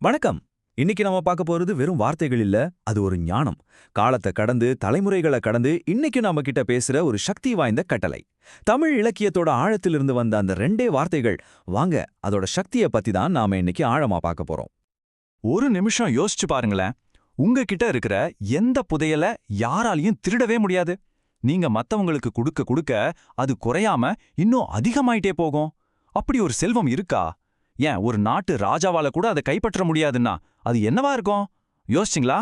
வணக்கம். இன்னைக்கு நம்ம பார்க்க போறது வெறும் வார்த்தைகள் இல்ல, அது ஒரு ஞானம். காலத்தை கடந்து, தலைமுறைகளை கடந்து இன்னைக்கு நாம கிட்ட பேசுற ஒரு சக்தி வாய்ந்த கட்டளை. தமிழ் இலக்கியத்தோட ஆழத்திலிருந்து வந்த அந்த ரெண்டே வார்த்தைகள். வாங்க, அதோட சக்தியை பத்தி தான் நாம இன்னைக்கு ஆழமா பார்க்க போறோம். ஒரு நிமிஷம் யோசிச்சு பாருங்களேன். உங்ககிட்ட இருக்கிற எந்த புதையல யாராலையும் திருடவே முடியாது. நீங்க மத்தவங்களுக்கு கொடுக்க கொடுக்க அது குறையாம இன்னும் அதிகமாயிட்டே போகும். அப்படி ஒரு செல்வம் இருக்கா? ஏன் ஒரு நாட்டு ராஜாவால கூட அதை கைப்பற்ற முடியாதுன்னா அது என்னவா இருக்கும்? யோசிச்சிங்களா?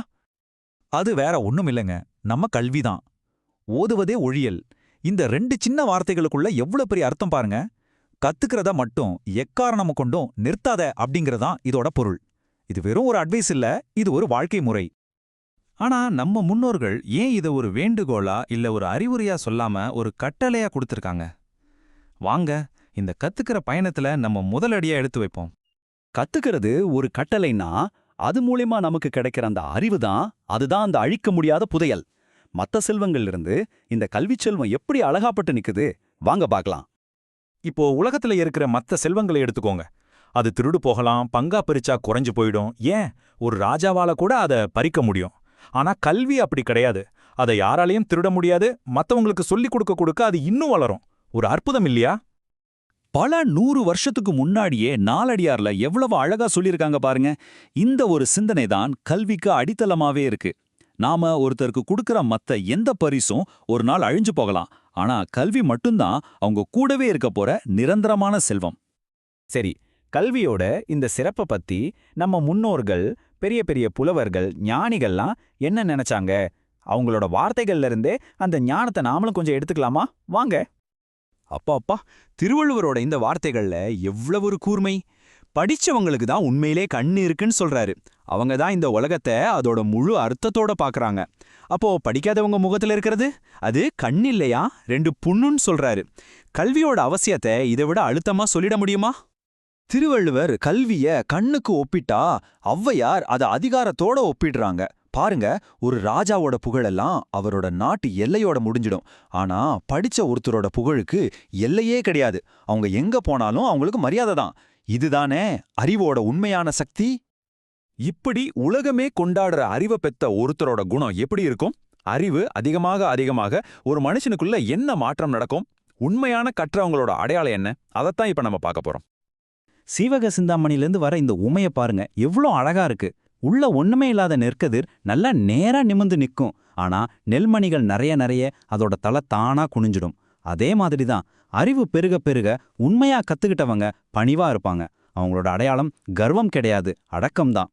அது வேற ஒண்ணும் இல்லைங்க, நம்ம கல்விதான். ஓதுவதே ஒழியல். இந்த ரெண்டு சின்ன வார்த்தைகளுக்குள்ள எவ்வளவு பெரிய அர்த்தம் பாருங்க. கத்துக்கிறத மட்டும் எக்காரணமும் கொண்டும் நிறுத்தாத அப்படிங்கறதான் இதோட பொருள். இது வெறும் ஒரு அட்வைஸ் இல்ல, இது ஒரு வாழ்க்கை முறை. ஆனா நம்ம முன்னோர்கள் ஏன் இதை ஒரு வேண்டுகோளா இல்ல ஒரு அறிவுரையா சொல்லாம ஒரு கட்டளையா கொடுத்திருக்காங்க? வாங்க, இந்த கத்துக்கிற பயணத்துல நம்ம முதலடியா எடுத்து வைப்போம். கத்துக்கிறது ஒரு கட்டளைன்னா, அது மூலியமா நமக்கு கிடைக்கிற அந்த அறிவு தான், அதுதான் அந்த அழிக்க முடியாத புதையல். மத்த செல்வங்கள்ல இருந்து இந்த கல்விச் செல்வம் எப்படி அழகாப்பட்டு நிக்குது, வாங்க பார்க்கலாம். இப்போ உலகத்துல இருக்கிற மத்த செல்வங்களை எடுத்துக்கோங்க. அது திருடு போகலாம், பங்கா பிரிச்சா குறைஞ்சு போயிடும், ஏன் ஒரு ராஜாவால கூட அதை பறிக்க முடியும். ஆனா கல்வி அப்படி கிடையாது. அதை யாராலையும் திருட முடியாது. மத்தவங்களுக்கு சொல்லிக் கொடுக்க கொடுக்க அது இன்னும் வளரும். ஒரு அற்புதம் இல்லையா? பல 100 வருஷத்துக்கு முன்னாடியே நாலடியார்ல எவ்வளவு அழகா சொல்லியிருக்காங்க பாருங்க. இந்த ஒரு சிந்தனை தான் கல்விக்கு அடித்தளமாவே இருக்கு. நாம ஒருத்தருக்கு கொடுக்கிற மத்த எந்த பரிசும் ஒரு நாள் அழிஞ்சு போகலாம். ஆனா கல்வி மட்டும்தான் அவங்க கூடவே இருக்க போற நிரந்தரமான செல்வம். சரி, கல்வியோட இந்த சிறப்பை பத்தி நம்ம முன்னோர்கள், பெரிய பெரிய புலவர்கள், ஞானிகள்லாம் என்ன நினைச்சாங்க? அவங்களோட வார்த்தைகள்ல இருந்தே அந்த ஞானத்தை நாமளும் கொஞ்சம் எடுத்துக்கலாமா? வாங்க. அப்பா, திருவள்ளுவரோட இந்த வார்த்தைகள்ல எவ்வளவு ஒரு கூர்மை! படிச்சவங்களுக்கு தான் உண்மையிலே கண்ணு இருக்குன்னு சொல்றாரு. அவங்க தான் இந்த உலகத்தை அதோட முழு அர்த்தத்தோட பாக்குறாங்க. அப்போ படிக்காதவங்க முகத்துல இருக்கிறது அது கண் இல்லையா, 2 புண்ணுன்னு சொல்றாரு. கல்வியோட அவசியத்தை இதை விட அழுத்தமா சொல்லிட முடியுமா? திருவள்ளுவர் கல்விய கண்ணுக்கு ஒப்பிட்டா, ஔவையார் அதை அதிகாரத்தோட ஒப்பிடுறாங்க. பாருங்க, ஒரு ராஜாவோட புகழெல்லாம் அவரோட நாட்டு எல்லையோட முடிஞ்சிடும். ஆனா படிச்ச ஒருத்தரோட புகழுக்கு எல்லையே கிடையாது. அவங்க எங்க போனாலும் அவங்களுக்கு மரியாதை தான். இதுதானே அறிவோட உண்மையான சக்தி. இப்படி உலகமே கொண்டாடுற அறிவை பெத்த ஒருத்தரோட குணம் எப்படி இருக்கும்? அறிவு அதிகமாக அதிகமாக ஒரு மனுஷனுக்குள்ள என்ன மாற்றம் நடக்கும்? உண்மையான கற்றவங்களோட அடையாளம் என்ன? அதைத்தான் இப்ப நம்ம பார்க்க போறோம். சீவக சிந்தாமணிலேருந்து வர இந்த உமைய பாருங்க, எவ்வளோ அழகா இருக்கு. உள்ள ஒண்ணுமே இல்லாத நெற்கதிர் நல்லா நேரா நிமிர்ந்து நிற்கும். ஆனா நெல்மணிகள் நிறைய நிறைய அதோட தலை தானா குனிஞ்சிடும். அதே மாதிரி தான் அறிவு பெருக பெருக உண்மையா கத்துக்கிட்டவங்க பணிவா இருப்பாங்க. அவங்களோட அடையாளம் கர்வம் கிடையாது, அடக்கம்தான்.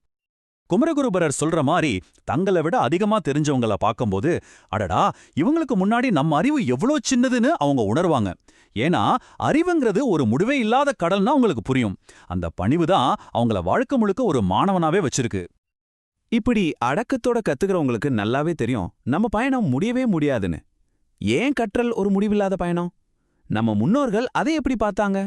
குமரகுருபரர் சொல்ற மாதிரி தங்களை விட அதிகமா தெரிஞ்சவங்கள பார்க்கும்போது, அடடா, இவங்களுக்கு முன்னாடி நம்ம அறிவு எவ்வளோ சின்னதுன்னு அவங்க உணர்வாங்க. ஏன்னா அறிவுங்கிறது ஒரு முடிவே இல்லாத கடல்னா அவங்களுக்கு புரியும். அந்த பணிவுதான் அவங்கள வாழ்க்கை முழுக்க ஒரு மாணவனாவே வச்சிருக்கு. இப்படி அடக்கத்தோட கத்துக்கிறவங்களுக்கு நல்லாவே தெரியும் நம்ம பயணம் முடியவே முடியாதுன்னு. ஏன் கற்றல் ஒரு முடிவில்லாத பயணம்? நம்ம முன்னோர்கள் அதை எப்படி பார்த்தாங்க?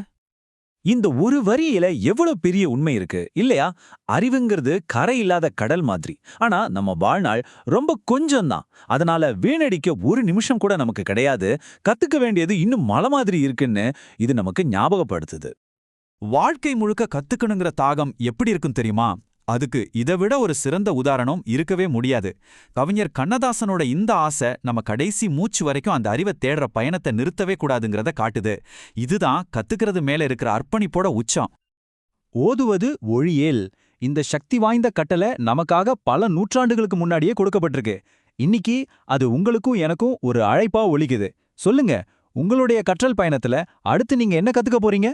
இந்த ஒரு வரியில எவ்வளவு பெரிய உண்மை இருக்கு இல்லையா? அறிவுங்கிறது கரை இல்லாத கடல் மாதிரி. ஆனா நம்ம வாழ்நாள் ரொம்ப கொஞ்சம்தான். அதனால வீணடிக்க ஒரு நிமிஷம் கூட நமக்கு கிடையாது. கத்துக்க வேண்டியது இன்னும் மலை மாதிரி இருக்குன்னு இது நமக்கு ஞாபகப்படுத்துது. வாழ்க்கை முழுக்க கத்துக்கணுங்கிற தாகம் எப்படி இருக்கும் தெரியுமா? அதுக்கு இதை விட ஒரு சிறந்த உதாரணம் இருக்கவே முடியாது. கவிஞர் கண்ணதாசனோட இந்த ஆசை நம்ம கடைசி மூச்சு வரைக்கும் அந்த அறிவை தேடுற பயணத்தை நிறுத்தவே கூடாதுங்கிறத காட்டுது. இதுதான் கத்துக்கிறது மேல இருக்கிற அர்ப்பணிப்போட உச்சம். ஓதுவது ஒழியேல். இந்த சக்தி வாய்ந்த கட்டளை நமக்காக பல நூற்றாண்டுகளுக்கு முன்னாடியே கொடுக்கப்பட்டிருக்கு. இன்னைக்கு அது உங்களுக்கும் எனக்கும் ஒரு அழைப்பா ஒலிக்குது. சொல்லுங்க, உங்களுடைய கற்றல் பயணத்துல அடுத்து நீங்க என்ன கத்துக்க போறீங்க?